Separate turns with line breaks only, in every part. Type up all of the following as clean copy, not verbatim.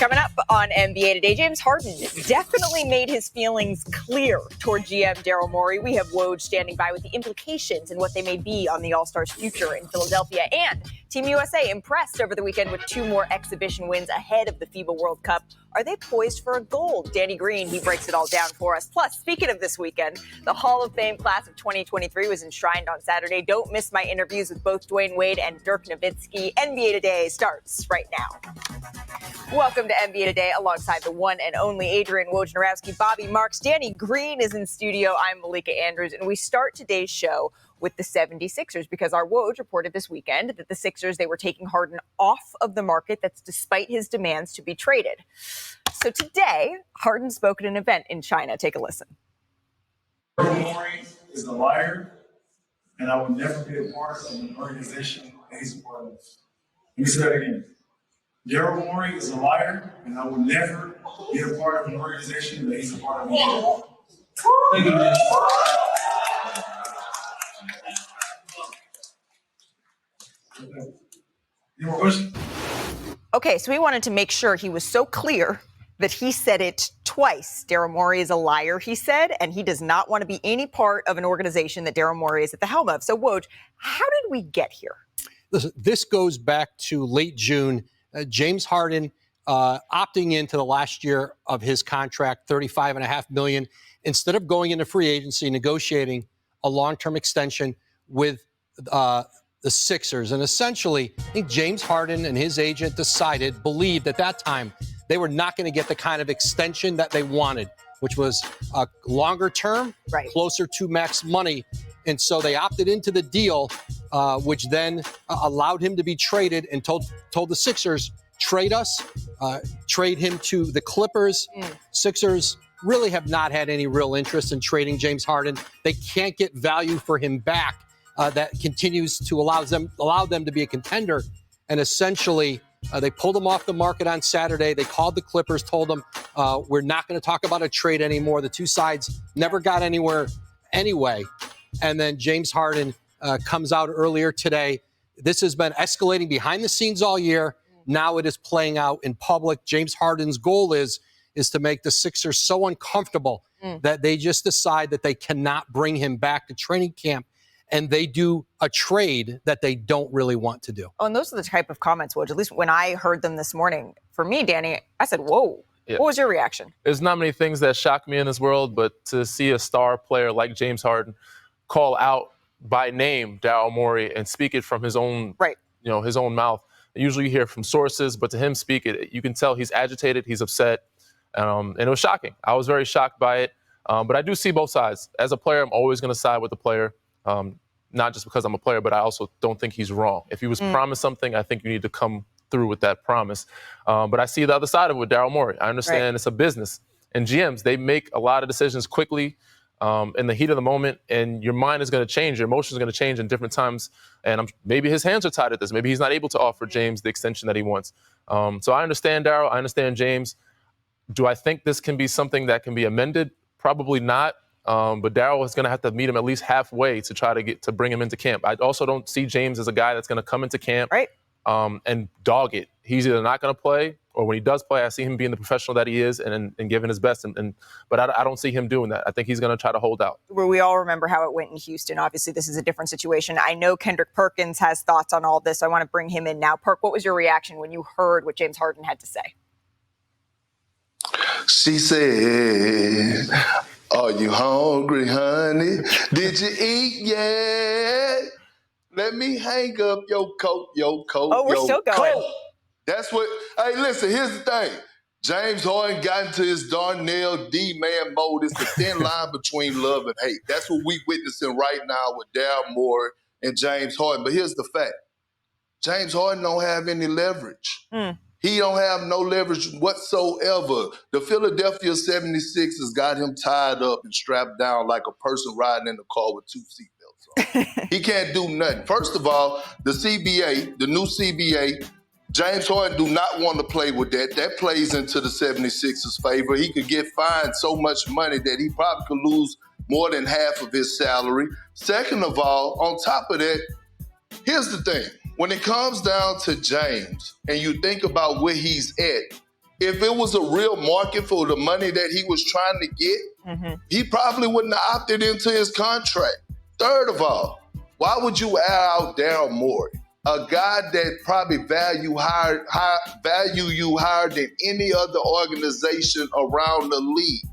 Coming up on NBA Today, James Harden definitely made his feelings clear toward GM Daryl Morey. We have Woj standing by with the implications and what they may be on the All-Stars' future in Philadelphia. And Team USA impressed over the weekend with 2 more exhibition wins ahead of the FIBA World Cup. Are they poised for a gold? Danny Green, he breaks it all down for us. Plus, speaking of this weekend, the Hall of Fame class of 2023 was enshrined on Saturday. Don't miss my interviews with both Dwayne Wade and Dirk Nowitzki. NBA Today starts right now. Welcome to NBA Today alongside the one and only Adrian Wojnarowski, Bobby Marks. Danny Green is in studio. I'm Malika Andrews, and we start today's show with the 76ers because our Woj reported this weekend that the Sixers, they were taking Harden off of the market. That's despite his demands to be traded. So today, Harden spoke at an event in China. Take a listen.
Morey is a liar, and I would never be a part of an organization that he's a part of. Let me say that again. Daryl Morey is a liar, and I will never be a part of an organization that he's a part of. Thank you, man. Any more questions?
Okay, so we wanted to make sure he was so clear that he said it twice. Daryl Morey is a liar, he said, and he does not want to be any part of an organization that Daryl Morey is at the helm of. So, Woj, how did we get here?
Listen, this goes back to late June. James Harden opting into the last year of his contract, $35.5 million, instead of going into free agency, negotiating a long-term extension with the Sixers. And essentially, I think James Harden and his agent believed at that time they were not going to get the kind of extension that they wanted, which was a longer term,
right,
closer to max money. And so they opted into the deal, which then allowed him to be traded and told the Sixers, trade us, trade him to the Clippers. Sixers really have not had any real interest in trading James Harden. They can't get value for him back that continues to allow them to be a contender. And essentially, they pulled him off the market on Saturday. They called the Clippers, told them, we're not going to talk about a trade anymore. The two sides never got anywhere anyway. And then James Harden comes out earlier today. This has been escalating behind the scenes all year. Now it is playing out in public. James Harden's goal is to make the Sixers so uncomfortable that they just decide that they cannot bring him back to training camp, and they do a trade that they don't really want to do.
Oh, and those are the type of comments, Woj, at least when I heard them this morning. For me, Danny, I said, whoa. Yeah. What was your reaction?
There's not many ththings that shock me in this world, but to see a star player like James Harden call out by name Daryl Morey and speak it from his own, his own mouth. Usually you hear from sources, but to him speak it, you can tell he's agitated, he's upset, and it was shocking. I was very shocked by it, but I do see both sides. As a player, I'm always going to side with the player, not just because I'm a player, but I also don't think he's wrong. If he was promised something, I think you need to come through with that promise. But I see the other side of it with Daryl Morey. I understand It's a business, and GMs, they make a lot of decisions quickly, in the heat of the moment, and your mind is going to change, your emotions are going to change in different times, and maybe his hands are tied at this. Maybe he's not able to offer James the extension that he wants. So I understand Daryl, I understand James. Do I think this can be something that can be amended? Probably not, but Daryl is going to have to meet him at least halfway to try to bring him into camp. I also don't see James as a guy that's going to come into camp and dog it. He's either not going to play, or when he does play, I see him being the professional that he is and giving his best. But I don't see him doing that. I think he's going to try to hold out.
We all remember how it went in Houston. Obviously, this is a different situation. I know Kendrick Perkins has thoughts on all this. So I want to bring him in now. Perk, what was your reaction when you heard what James Harden had to say?
She said, "Are you hungry, honey? Did you eat yet? Let me hang up your coat,
Oh, we're still going.
Coat." That's what, hey, listen, here's the thing. James Harden got into his Darnell D-man mode. It's the thin line between love and hate. That's what we witnessing right now with Daryl Morey and James Harden. But here's the fact. James Harden don't have any leverage. He don't have no leverage whatsoever. The Philadelphia 76ers got him tied up and strapped down like a person riding in the car with 2 seatbelts on. He can't do nothing. First of all, the CBA, the new CBA, James Harden do not want to play with that. That plays into the 76ers' favor. He could get fined so much money that he probably could lose more than half of his salary. Second of all, on top of that, here's the thing. When it comes down to James and you think about where he's at, If it was a real market for the money that he was trying to get, he probably wouldn't have opted into his contract. Third of all, why would you air out Daryl Morey, a guy that probably value you higher than any other organization around the league?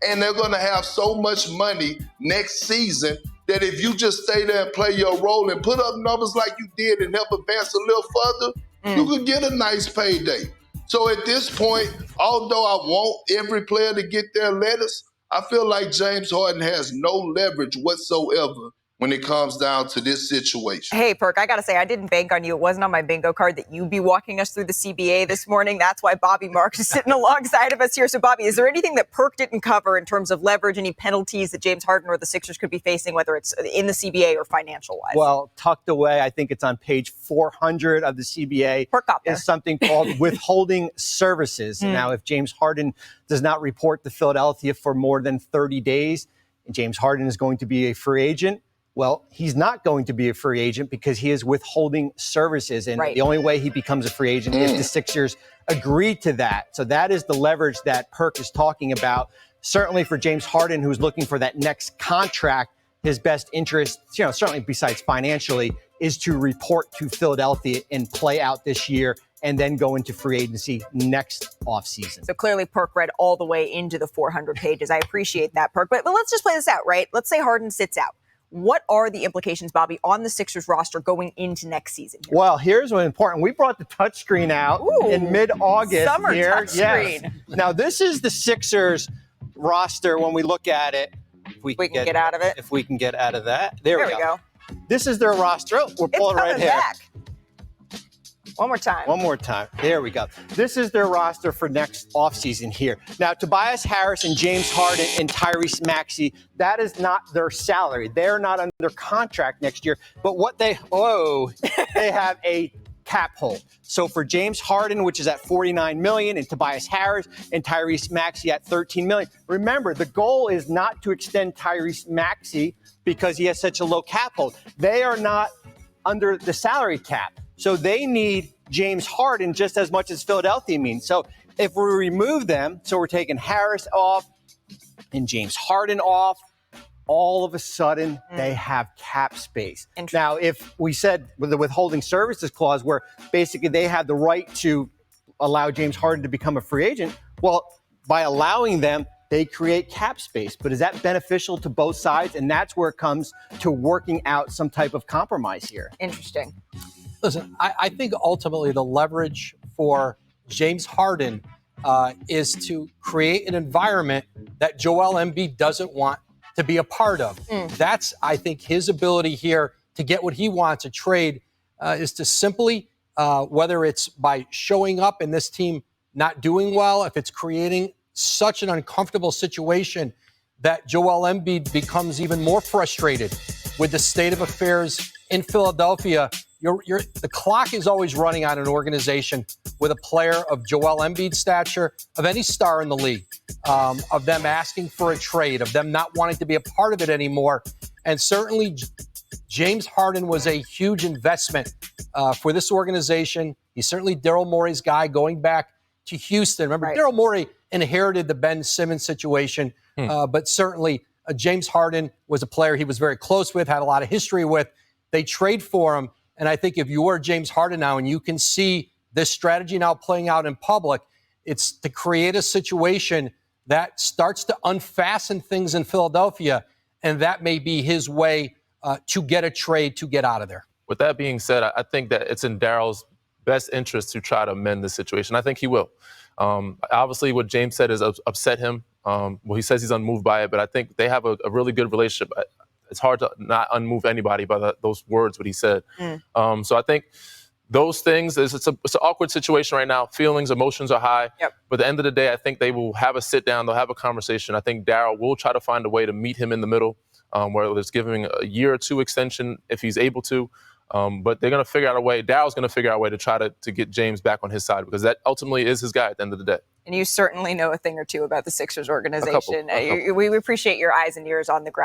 And they're going to have so much money next season that if you just stay there and play your role and put up numbers like you did and help advance a little further, you could get a nice payday. So at this point, although I want every player to get their letters, I feel like James Harden has no leverage whatsoever when it comes down to this situation.
Hey, Perk, I got to say, I didn't bank on you. It wasn't on my bingo card that you'd be walking us through the CBA this morning. That's why Bobby Marks is sitting alongside of us here. So, Bobby, is there anything that Perk didn't cover in terms of leverage, any penalties that James Harden or the Sixers could be facing, whether it's in the CBA or financial-wise?
Well, tucked away, I think it's on page 400 of the CBA,
Perk got there.
is something called withholding services. Now, if James Harden does not report to Philadelphia for more than 30 days, and James Harden is going to be a free agent, well, he's not going to be a free agent because he is withholding services. And the only way he becomes a free agent is the Sixers agree to that. So that is the leverage that Perk is talking about. Certainly for James Harden, who's looking for that next contract, his best interest, certainly besides financially, is to report to Philadelphia and play out this year and then go into free agency next offseason.
So clearly Perk read all the way into the 400 pages. I appreciate that, Perk. But let's just play this out, right? Let's say Harden sits out. What are the implications, Bobby, on the Sixers roster going into next season?
Well, here's what's important. We brought the touchscreen out in mid-August.
Summer touchscreen.
Yes. Now, this is the Sixers roster when we look at it. If we can get out of it. If we can get out of that. There we go. This is their roster. Oh, we're pulling right here.
Back. One more time. There we go.
This is their roster for next offseason here. Now, Tobias Harris and James Harden and Tyrese Maxey, that is not their salary. They're not under contract next year. But what they have a cap hold. So for James Harden, which is at $49 million, and Tobias Harris and Tyrese Maxey at $13 million. Remember, the goal is not to extend Tyrese Maxey because he has such a low cap hold. They are not under the salary cap. So they need James Harden just as much as Philadelphia means. So if we remove them, so we're taking Harris off and James Harden off, all of a sudden they have cap space. Now, if we said with the withholding services clause where basically they have the right to allow James Harden to become a free agent, well, by allowing them, they create cap space. But is that beneficial to both sides? And that's where it comes to working out some type of compromise here.
Interesting.
Listen, I think ultimately the leverage for James Harden is to create an environment that Joel Embiid doesn't want to be a part of. That's, I think, his ability here to get what he wants, a trade, is to simply, whether it's by showing up and this team not doing well, if it's creating such an uncomfortable situation that Joel Embiid becomes even more frustrated with the state of affairs in Philadelphia. The clock is always running on an organization with a player of Joel Embiid's stature, of any star in the league, of them asking for a trade, of them not wanting to be a part of it anymore. And certainly James Harden was a huge investment for this organization. He's certainly Daryl Morey's guy going back to Houston. Remember, Daryl Morey inherited the Ben Simmons situation, but certainly James Harden was a player he was very close with, had a lot of history with. They trade for him. And I think if you are James Harden now and you can see this strategy now playing out in public, it's to create a situation that starts to unfasten things in Philadelphia. And that may be his way to get a trade to get out of there.
With that being said, I think that it's in Daryl's best interest to try to amend the situation. I think he will. Obviously, what James said has upset him. Well, he says he's unmoved by it, but I think they have a really good relationship. It's hard to not unmove anybody by those words, what he said. So I think those things, it's an awkward situation right now. Feelings, emotions are high. But at the end of the day, I think they will have a sit down. They'll have a conversation. I think Daryl will try to find a way to meet him in the middle, whether it's giving a year or two extension if he's able to. But they're going to figure out a way. Daryl's going to figure out a way to try to get James back on his side because that ultimately is his guy at the end of the day.
And you certainly know a thing or two about the Sixers organization. We appreciate your eyes and ears on the ground.